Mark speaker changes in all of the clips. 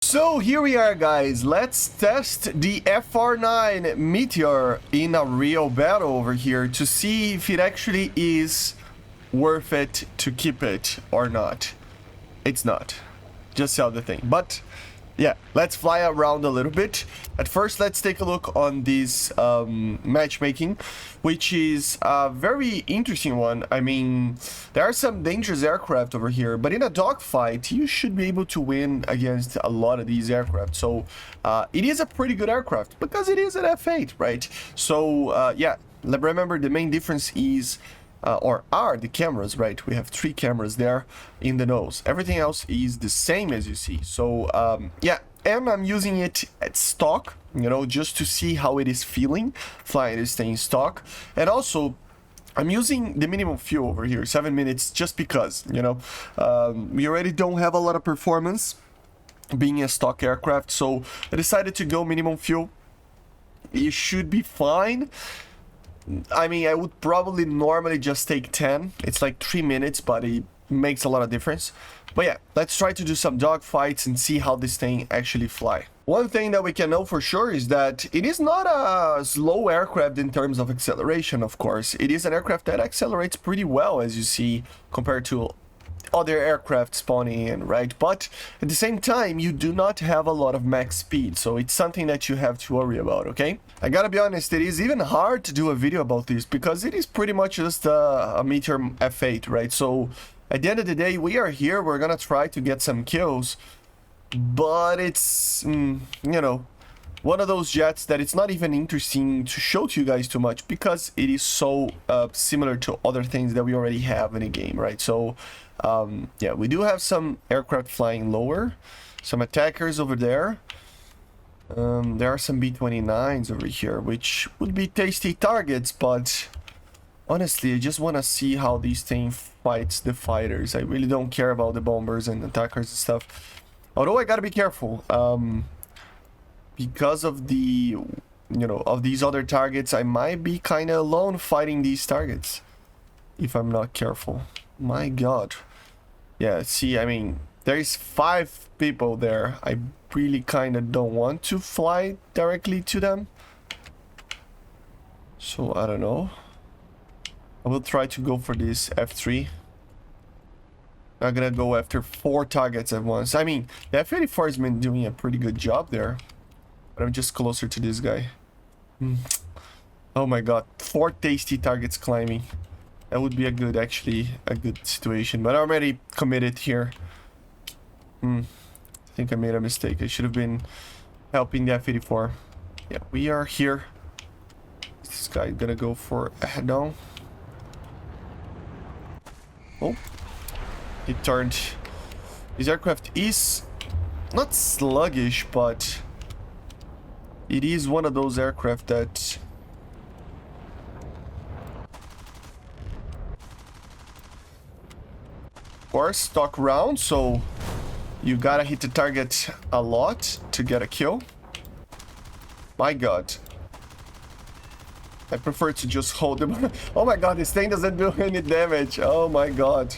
Speaker 1: So here we are, guys. Let's test the FR9 Meteor in a real battle over here to see if it actually is worth it to keep it or not. It's not. Just sell the thing. But yeah, let's fly around a little bit. At first, let's take a look on this matchmaking, which is a very interesting one. I mean, there are some dangerous aircraft over here, but in a dogfight, you should be able to win against a lot of these aircraft. So it is a pretty good aircraft because it is an F8, right? So yeah, remember the main difference is or are the cameras, right? We have 3 cameras there in the nose. Everything else is the same as you see. So yeah, and I'm using it at stock, you know, just to see how it is feeling flying this thing in stock. And also I'm using the minimum fuel over here, 7 minutes, just because, you know, we already don't have a lot of performance being a stock aircraft, so I decided to go minimum fuel. You should be fine. I mean, I would probably normally just take 10. It's like 3 minutes, but it makes a lot of difference. But yeah, let's try to do some dogfights and see how this thing actually fly. One thing that we can know for sure is that it is not a slow aircraft in terms of acceleration, of course. It is an aircraft that accelerates pretty well, as you see, compared to other aircraft spawning in, right? But at the same time, you do not have a lot of max speed, so it's something that you have to worry about, okay? I gotta be honest, it is even hard to do a video about this because it is pretty much just a Meteor F8, right? So at the end of the day, we are here, we're gonna try to get some kills, but it's, you know, one of those jets that it's not even interesting to show to you guys too much because it is so similar to other things that we already have in the game, right? So yeah, we do have some aircraft flying lower, some attackers over there. There are some B-29s over here, which would be tasty targets, but honestly, I just want to see how these things fights the fighters. I really don't care about the bombers and attackers and stuff. Although I gotta be careful, because of the, you know, of these other targets, I might be kind of alone fighting these targets if I'm not careful. My God. Yeah, see, I mean, there's 5 people there. I really kind of don't want to fly directly to them. So, I don't know. I will try to go for this F3. I'm gonna go after 4 targets at once. I mean, the F-84 has been doing a pretty good job there. But I'm just closer to this guy. Oh my God, 4 tasty targets climbing. That would be actually a good situation. But I'm already committed here. I think I made a mistake. I should have been helping the F-84. Yeah, we are here. This guy gonna go for a head-on. Oh, he turned. This aircraft is not sluggish, but it is one of those aircraft that of course stock round, so you gotta hit the target a lot to get a kill. My God, I prefer to just hold them. Oh my God, this thing doesn't do any damage. Oh my God,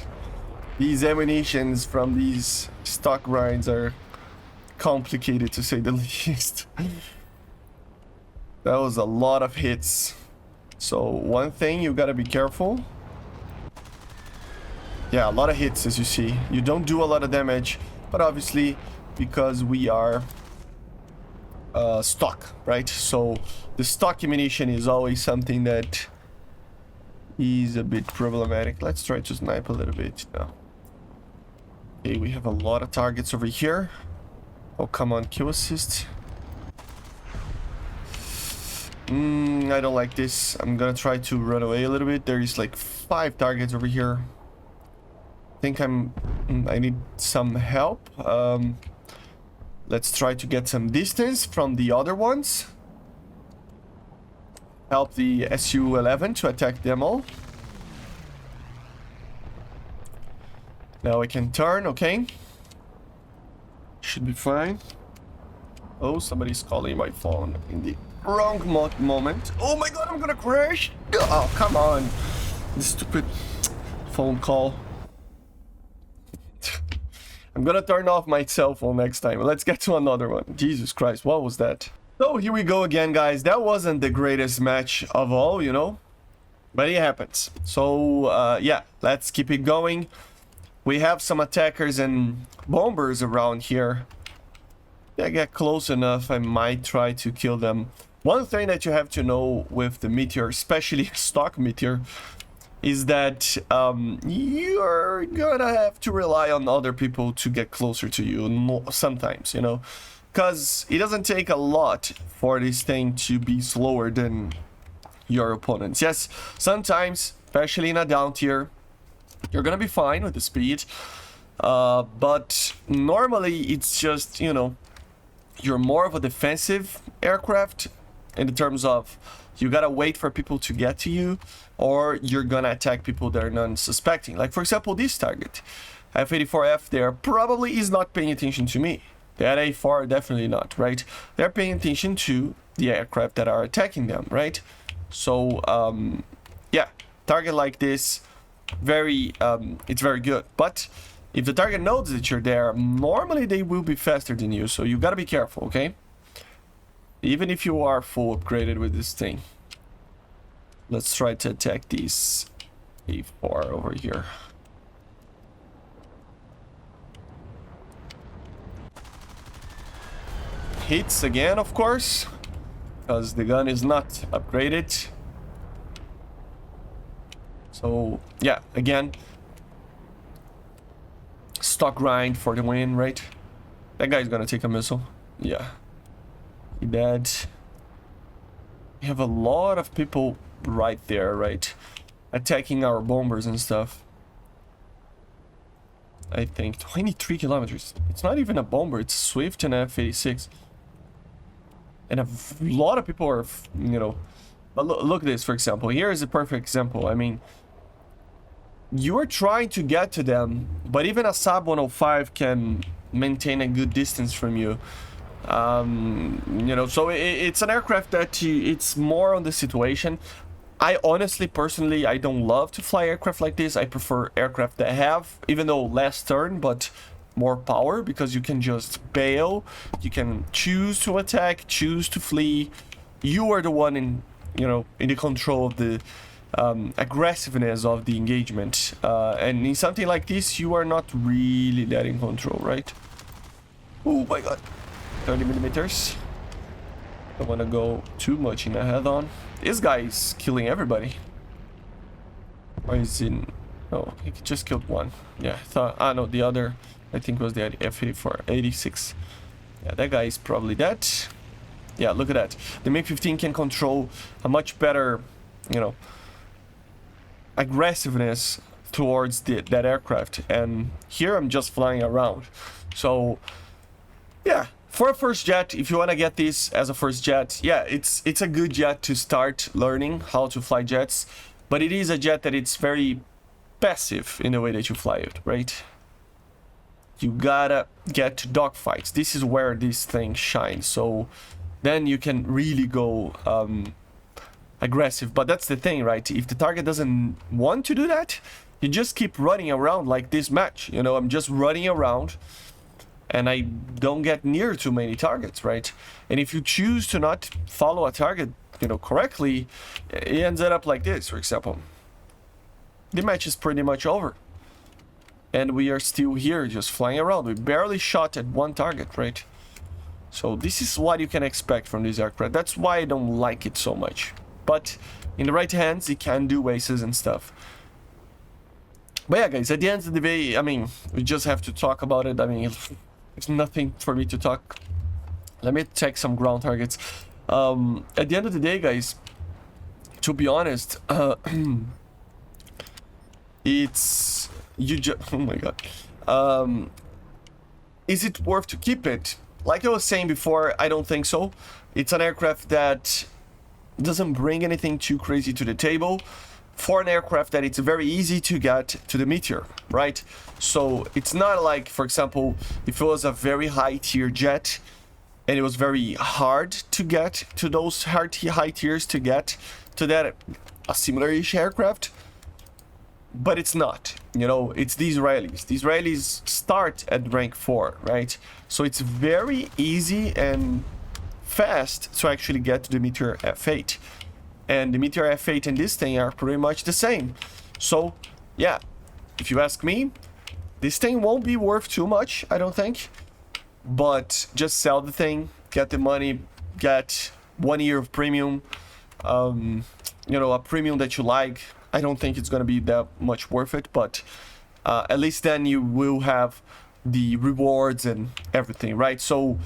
Speaker 1: these ammunitions from these stock grinds are complicated to say the least. That was a lot of hits. So one thing you gotta be careful. Yeah, a lot of hits, as you see. You don't do a lot of damage, but obviously because we are stock, right? So the stock ammunition is always something that is a bit problematic. Let's try to snipe a little bit now. Okay, we have a lot of targets over here. Oh, come on, kill assist. I don't like this. I'm gonna try to run away a little bit. There is like 5 targets over here. I think I need some help. Let's try to get some distance from the other ones. Help the Su-11 to attack them all. Now I can turn, okay. Should be fine. Oh, somebody's calling my phone in the wrong moment. Oh my God, I'm gonna crash. Oh, come on. This stupid phone call. I'm gonna turn off my cell phone next time. Let's get to another one. Jesus Christ, what was that? So here we go again, guys. That wasn't the greatest match of all, you know, but it happens. So yeah, let's keep it going. We have some attackers and bombers around here. If I get close enough, I might try to kill them. One thing that you have to know with the Meteor, especially stock Meteor, is that you're gonna have to rely on other people to get closer to you sometimes, you know, because it doesn't take a lot for this thing to be slower than your opponents. Yes, sometimes, especially in a down tier, you're gonna be fine with the speed, but normally it's just, you know, you're more of a defensive aircraft in the terms of you gotta wait for people to get to you, or you're gonna attack people that are non-suspecting. Like, for example, this target, F-84F there, probably is not paying attention to me. That A4, definitely not, right? They're paying attention to the aircraft that are attacking them, right? So, yeah, target like this, it's very good. But if the target knows that you're there, normally they will be faster than you, so you gotta be careful, okay? Even if you are full upgraded with this thing. Let's try to attack these A4 over here. Hits again, of course, because the gun is not upgraded. So, yeah, again, stock grind for the win, right? That guy's gonna take a missile. Yeah. He dead. We have a lot of people right there, right? Attacking our bombers and stuff. I think 23 kilometers. It's not even a bomber, it's Swift and F-86. And a lot of people are, you know... But look at this, for example. Here is a perfect example. I mean, you are trying to get to them, but even a Saab 105 can maintain a good distance from you. You know, so it's an aircraft that it's more on the situation. I honestly, personally, I don't love to fly aircraft like this. I prefer aircraft that have, even though less turn, but more power, because you can just bail. You can choose to attack, choose to flee. You are the one in, you know, in the control of the aggressiveness of the engagement. And in something like this, you are not really that in control, right? Oh my god. 30 millimeters. Don't want to go too much in a head-on. This guy is killing everybody. Or is in... Oh, he just killed one. Yeah, I thought... Ah, no, the other, I think, was the F-84, 86. Yeah, that guy is probably dead. Yeah, look at that. The MiG-15 can control a much better, you know, aggressiveness towards that aircraft. And here I'm just flying around. So, yeah. For a first jet, if you want to get this as a first jet, yeah, it's a good jet to start learning how to fly jets, but it is a jet that it's very passive in the way that you fly it, right? You gotta get to dogfights. This is where this thing shines, so then you can really go aggressive. But that's the thing, right? If the target doesn't want to do that, you just keep running around like this match. You know, I'm just running around. And I don't get near too many targets, right? And if you choose to not follow a target, you know, correctly, it ends up like this, for example. The match is pretty much over. And we are still here, just flying around. We barely shot at one target, right? So this is what you can expect from this aircraft. That's why I don't like it so much. But in the right hands, it can do aces and stuff. But yeah, guys, at the end of the day, I mean, we just have to talk about it. I mean... There's nothing for me to talk. Let me check some ground targets. At the end of the day, guys, to be honest, it's... oh my god. Is it worth to keep it? Like I was saying before, I don't think so. It's an aircraft that doesn't bring anything too crazy to the table. For an aircraft that it's very easy to get to the Meteor, right? So it's not like, for example, if it was a very high tier jet and it was very hard to get to those high tiers to get to that a similar-ish aircraft, but it's not. You know, it's the Israelis. The Israelis start at rank 4, right? So it's very easy and fast to actually get to the Meteor F8. And the Meteor F8 and this thing are pretty much the same. So, yeah, if you ask me, this thing won't be worth too much, I don't think. But just sell the thing, get the money, get 1 year of premium, you know, a premium that you like. I don't think it's going to be that much worth it, but at least then you will have the rewards and everything, right? So,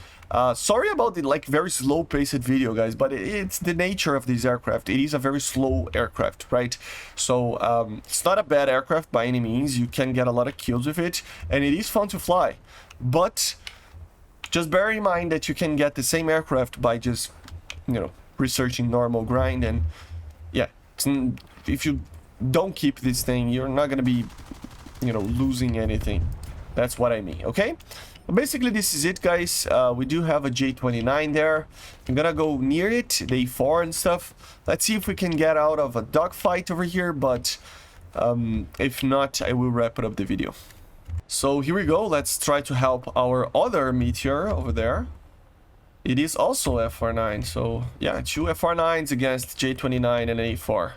Speaker 1: sorry about the like very slow paced video, guys, but it's the nature of this aircraft. It is a very slow aircraft, right? So it's not a bad aircraft by any means. You can get a lot of kills with it, and it is fun to fly. But just bear in mind that you can get the same aircraft by just, you know, researching normal grind. And yeah, if you don't keep this thing, you're not gonna be, you know, losing anything. That's what I mean, okay? But basically, this is it, guys. We do have a J29 there. I'm gonna go near it, the A4 and stuff. Let's see if we can get out of a dogfight over here, but if not, I will wrap it up the video. So here we go. Let's try to help our other Meteor over there. It is also FR9, so yeah, 2 FR9s against J29 and A4.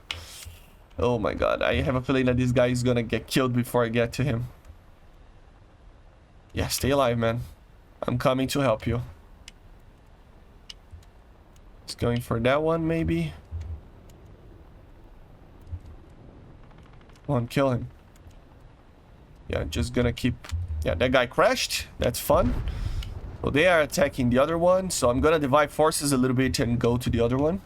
Speaker 1: Oh my god, I have a feeling that this guy is gonna get killed before I get to him. Yeah, stay alive, man. I'm coming to help you. He's going for that one, maybe. Come on, kill him. Yeah, just gonna keep... Yeah, that guy crashed. That's fun. So they are attacking the other one. So I'm gonna divide forces a little bit and go to the other one.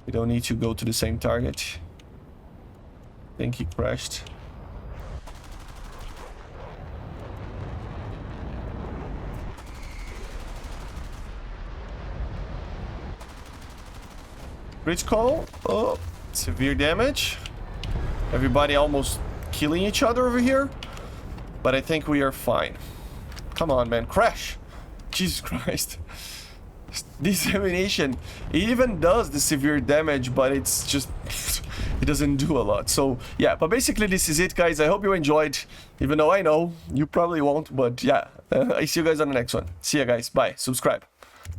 Speaker 1: We don't need to go to the same target. I think he crashed. Critical. Oh, severe damage. Everybody almost killing each other over here. But I think we are fine. Come on, man. Crash. Jesus Christ. This ammunition, it even does the severe damage, but it's just... it doesn't do a lot. So, yeah. But basically, this is it, guys. I hope you enjoyed. Even though I know you probably won't. But, yeah. I see you guys on the next one. See ya, guys. Bye. Subscribe.